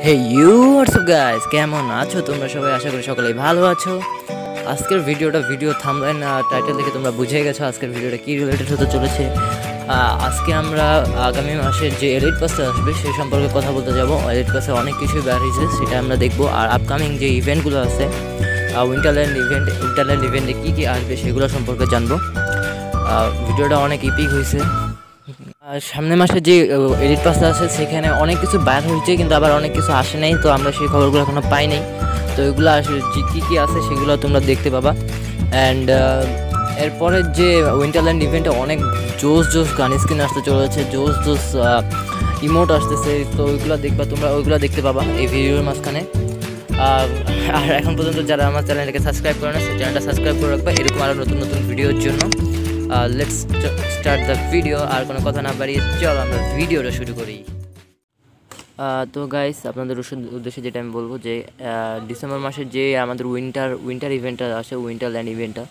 Hey you WhatsApp guys, কেমন আছো তোমরা সবাই? আশা করি সকলেই ভালো আছো। আজকের ভিডিও থাম্বনেল টাইটেল দেখে তোমরা বুঝে গেছো আজকের ভিডিওটা কি রিলেটেড হতে চলেছে। আজকে আমরা আগামী মাসে যে এলিট পাসটা আসবে সে সম্পর্কে কথা বলতে যাব। এলিট পাসে অনেক কিছুই বের হয়েছে, সেটা আমরা দেখবো। আর আপকামিং যে ইভেন্টগুলো আছে, উইন্টারল্যান্ড ইভেন্টে কী কী আসবে সেগুলো সম্পর্কে জানবো। ভিডিওটা অনেক ইপিক হয়েছে। আর সামনের মাসে যে এডিট পাসটা আছে সেখানে অনেক কিছু বাইর হয়েছে, কিন্তু আবার অনেক কিছু আসে নাই, তো আমরা সেই খবরগুলো এখনও পাই নাই। তো এগুলো আসলে যে কী আছে সেগুলো তোমরা দেখতে পাবা। অ্যান্ড এরপরে যে উইন্টারল্যান্ড ইভেন্টে অনেক জোস গান স্ক্রিন আসতে চলেছে, জোস ইমোট আসতেছে, তো ওইগুলো দেখবা তোমরা, ওইগুলো দেখতে পাবা এই ভিডিওর মাঝখানে। আর এখন পর্যন্ত যারা আমার চ্যানেলটাকে সাবস্ক্রাইব করে না, সেই চ্যানেলটা সাবস্ক্রাইব করে রাখবে এরকম আরও নতুন ভিডিওর জন্য। Let's start the video. আর কোনো কথা না বাড়িয়ে চলো আমরা ভিডিওটা শুরু করি। তো গাইস, আপনাদের উদ্দেশ্যে যেটা আমি বলবো যে ডিসেম্বর মাসের যে আমাদের উইন্টার ইভেন্টটা আসে, উইন্টারল্যান্ড ইভেন্টটা,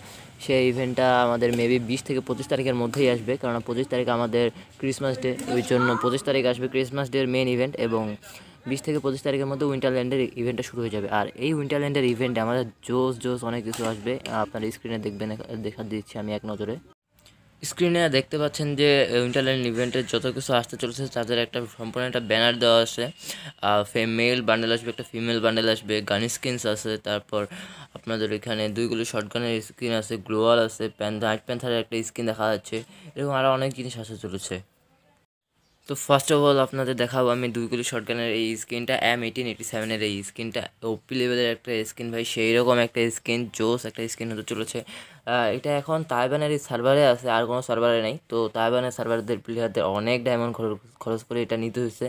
সেই ইভেন্টটা আমাদের মেবি 20 থেকে 25 তারিখের মধ্যেই আসবে, কারণ 25 তারিখ আমাদের ক্রিসমাস ডে, ওই জন্য 25 তারিখ আসবে ক্রিসমাস ডের মেন ইভেন্ট, এবং 20 থেকে 25 তারিখের মধ্যে উইন্টারল্যান্ডের ইভেন্টটা শুরু হয়ে যাবে। আর এই উইন্টারল্যান্ডের ইভেন্টে আমাদের জোস অনেক কিছু আসবে, আপনারা স্ক্রিনে দেখবেন, দেখা দিচ্ছি আমি এক নজরে। স্ক্রিনে দেখতে পাচ্ছেন যে উইন্টারল্যান্ড ইভেন্টের যত কিছু আসতে চলেছে তাদের একটা সম্পূর্ণ একটা ব্যানার দেওয়া আছে। মেল বান্ডেল আসবে, একটা ফিমেল বান্ডেল আসবে, গান স্কিনস আছে, তারপর আপনাদের এখানে দুইগুলো শর্টগানের স্কিন আছে, গ্লোয়াল আছে, নাইট প্যান্থারের একটা স্কিন দেখা যাচ্ছে, এরকম আরও অনেক জিনিস আসতে চলেছে। তো ফার্স্ট অফ অল আপনাদের দেখাবো আমি দুইগুলি শটগানের এই স্কিনটা, M1887-এর এই স্কিনটা ওপি লেভেলের একটা স্কিন ভাই, সেই রকম একটা স্কিন, জোস একটা স্কিন হতে চলেছে। এটা এখন তাইওয়ানের সার্ভারে আছে, আর কোনো সার্ভারে নেই। তো তাইওয়ানের সার্ভারদের প্লেয়ারদের অনেক ডায়মন্ড খরচ করে এটা নিতে হয়েছে।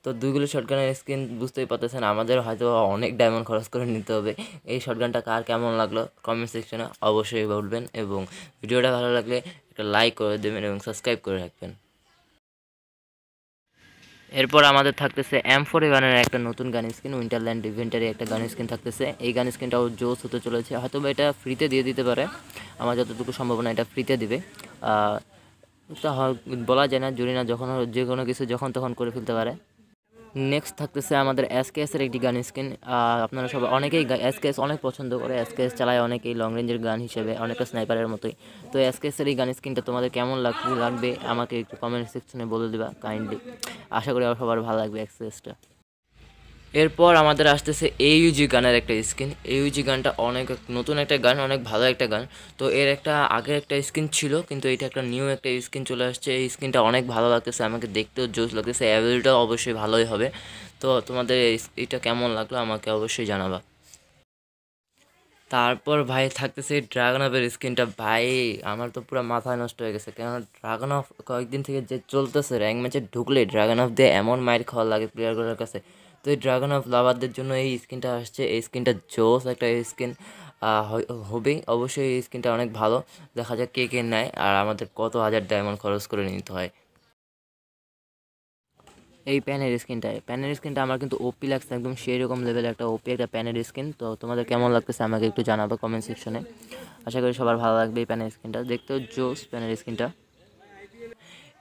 তো দুইগুলো শটগানের স্কিন বুঝতেই পারতেছেন, আমাদের হয়তো অনেক ডায়মন্ড খরচ করে নিতে হবে। এই শটগানটা কার কেমন লাগলো কমেন্ট সেকশনে অবশ্যই বলবেন, এবং ভিডিওটা ভালো লাগলে একটা লাইক করে দেবেন এবং সাবস্ক্রাইব করে রাখবেন। এরপর আমাদের থাকতেছে M41-এর একটা নতুন গান স্কিন, উইন্টারল্যান্ড ইভেন্টারে একটা গান স্কিন থাকতেছে। এই গান স্কিনটাও জোস হতে চলেছে, হয়তো বা এটা ফ্রিতে দিয়ে দিতে পারে, আমার যতটুকু সম্ভাবনা এটা ফ্রিতে দিবে। তা বলা যায় না, জুড়ি না, যখন যে কোনো কিছু যখন তখন করে ফেলতে পারে। নেক্সট থাকতেছে আমাদের এসকেএসের একটি গান স্কিন। আপনারা সবাই অনেকেই এসকেএস অনেক পছন্দ করে, এসকেএস চালায় অনেকেই লং রেঞ্জের গান হিসেবে, অনেকটা স্নাইপারের মতোই। তো এসকেএসের এই গান স্কিনটা তোমাদের কেমন লাগবে আমাকে একটু কমেন্ট সেকশনে বলে দেবা কাইন্ডলি। আশা করি সবার ভালো লাগবে এসকেএসটা। এরপর আমাদের আসতেছে এইউজি গানের একটা স্কিন। এইউজি গানটা অনেক নতুন একটা গান, অনেক ভালো একটা গান। তো এর একটা আগের একটা স্কিন ছিল, কিন্তু এটা একটা নিউ একটা স্কিন চলে আসছে। এই স্কিনটা অনেক ভালো লাগতেছে, আমাকে দেখতেও জোস লাগতেছে, অ্যাভেলটাও অবশ্যই ভালোই হবে। তো তোমাদের এটা কেমন লাগলো আমাকে অবশ্যই জানাবা। তারপর ভাই থাকতেছে ড্রাগন অফের স্কিনটা, ভাই আমার তো পুরো মাথায় নষ্ট হয়ে গেছে, কেননা ড্রাগন অফ কয়েকদিন থেকে যে চলতেছে, র্যাঙ্ক ম্যাচে ঢুকলে ড্রাগন অফ দিয়ে এমন মাইর খাওয়া লাগে প্লেয়ারগুলোর কাছে। তো এই ড্রাগন অফ লাভারদের জন্য এই স্কিনটা আসছে, এই স্কিনটা জোস একটা স্কিন হবেই অবশ্যই। এই স্কিনটা অনেক ভালো, দেখা যাক কে কে নেয় আর আমাদের কত হাজার ডায়মন্ড খরচ করে নিতে হয়। এই প্যানের স্কিনটা আমার কিন্তু ওপি লাগছে, একদম সেই রকম লেভেলের একটা ওপি একটা প্যানের স্কিন। তো তোমাদের কেমন লাগতেছে আমাকে একটু জানাবো কমেন্ট সেকশনে। আশা করি সবার ভালো লাগবে এই প্যানের স্কিনটা, দেখতেও জোস প্যানের স্কিনটা।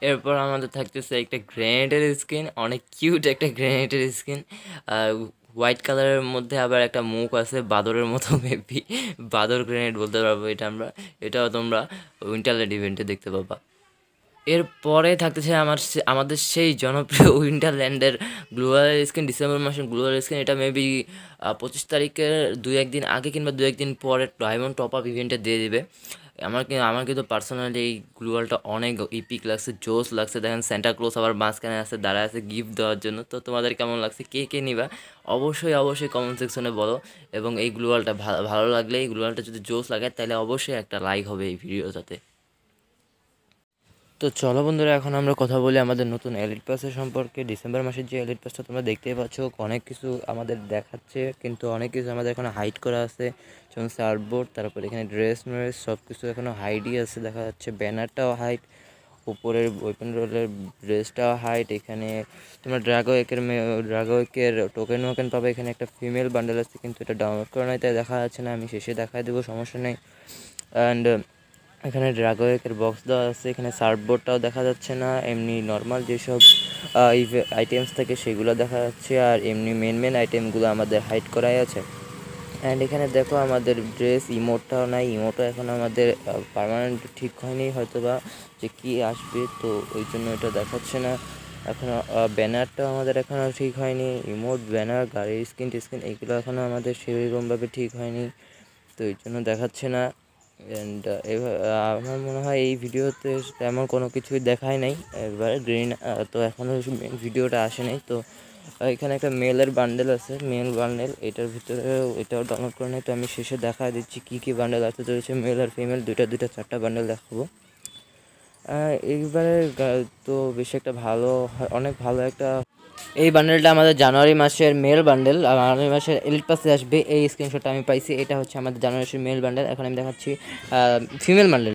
এরপর আমাদের থাকতেছে একটা গ্রেনেডের স্কিন, অনেক কিউট একটা গ্রেনেডের স্কিন। হোয়াইট কালারের মধ্যে আবার একটা মুখ আছে বাদরের মতো, মেবি বাদর গ্রেনেড বলতে পারবো এটা আমরা। এটাও তোমরা উইন্টারল্যান্ড ইভেন্টে দেখতে পাবা। এরপরে থাকতেছে আমাদের সেই জনপ্রিয় উইন্টারল্যান্ডের গ্লোয়াল স্কিন, ডিসেম্বর মাসের গ্লোয়াল স্কিন। এটা মেবি 25 তারিখের 2-1 দিন আগে কিংবা 2-1 দিন পরে ডায়মন্ড টপ আপ ইভেন্টে দিয়ে দিবে। আমার কিন্তু পার্সোনালি এই গ্লোয়ালটা অনেক ইপিক লাগছে, জোস লাগছে। দেখেন সেন্টা ক্লোজ আবার মাঝখানে আছে, দাঁড়ায় আছে গিফট দেওয়ার জন্য। তো তোমাদের কেমন লাগছে, কে কে নিবা অবশ্যই কমেন্ট সেকশনে বলো। এবং এই গ্লোয়ালটা ভালো লাগলে, এই গ্লোয়ালটা যদি জোস লাগে তাহলে অবশ্যই একটা লাইক হবে এই ভিডিওটাতে। তো চলো বন্ধুরা, এখন আমরা কথা বলি আমাদের নতুন এলিট পাসের সম্পর্কে। ডিসেম্বর মাসের যে এলিট পাসটা তোমরা দেখতেই পাচ্ছ, অনেক কিছু আমাদের দেখাচ্ছে, কিন্তু অনেক কিছু আমাদের এখনো হাইড করা আছে, যেমন সার্ফবোর্ড, তারপর এখানে ড্রেস সব কিছু এখনও হাইডই আছে, দেখা যাচ্ছে ব্যানারটাও হাইড, উপরের ওয়েপন রোলের ড্রেসটাও হাইড। এখানে তোমরা ড্রাগোয়েকের টোকেন পাবে, এখানে একটা ফিমেল বান্ডেল আছে, কিন্তু এটা ডাউনলোড করা নয় তাই দেখা যাচ্ছে না, আমি শেষে দেখায় দেবো, সমস্যা নেই। অ্যান্ড এখানে ড্রাগনের বক্স দেওয়া আছে, এখানে সার্ফবোর্ডটাও দেখা যাচ্ছে না, এমনি নর্মাল যেসব আইটেমস থাকে সেগুলো দেখা যাচ্ছে, আর এমনি মেন আইটেমগুলো আমাদের হাইড করাই আছে। অ্যান্ড এখানে দেখো আমাদের ড্রেস ইমোটটাও নাই, ইমোটও এখন আমাদের পার্মানেন্ট ঠিক হয়নি হয়তো বা যে কী আসবে, তো ওই জন্য এটা দেখাচ্ছে না এখনও। ব্যানারটাও আমাদের এখনও ঠিক হয়নি, ইমোট ব্যানার গাড়ির স্ক্রিন টিস্ক্রিন এগুলো এখনও আমাদের সেরকমভাবে ঠিক হয়নি, তো এই জন্য দেখাচ্ছে না। অ্যান্ড আমার মনে হয় এই ভিডিওতে তেমন কোনো কিছুই দেখায় নাই এবার গ্রিন, তো এখনও ভিডিওটা আসে নাই। তো এখানে একটা মেলের বান্ডেল আছে, মেল বান্ডেল, এটার ভিতরে এটাও ডাউনলোড করে নেই, তো আমি শেষে দেখা দিচ্ছি কী কী বান্ডেল আছে। তো হচ্ছে মেল আর ফিমেল দুইটা 4টা বান্ডেল দেখাবো এইবারে। তো বেশ একটা ভালো, অনেক ভালো একটা, এই বান্ডেলটা আমাদের জানুয়ারি মাসের মেল বান্ডেল, জানুয়ারি মাসের এলিট পাসে আসবে। এই স্ক্রিনশটটা আমি পাইছি, এটা হচ্ছে আমাদের জানুয়ারি মাসের মেল বান্ডেল। এখন আমি দেখাচ্ছি ফিমেল বান্ডেল,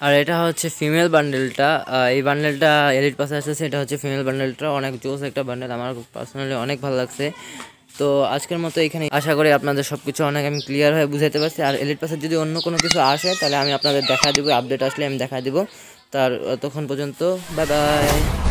আর এটা হচ্ছে ফিমেল বান্ডেলটা। এই বান্ডেলটা এলিট পাসে আসছে, এটা হচ্ছে ফিমেল বান্ডেলটা, অনেক জোস একটা বান্ডেল, আমার পার্সোনালি অনেক ভালো লাগছে। তো আজকের মতো এখানে, আশা করি আপনাদের সব কিছু অনেক আমি ক্লিয়ার হয়ে বুঝাতে পারছি। আর এলিট পাসে যদি অন্য কোনো কিছু আসে তাহলে আমি আপনাদের দেখা দেবো, আপডেট আসলে আমি দেখা দেবো। তখন পর্যন্ত বাই বাই।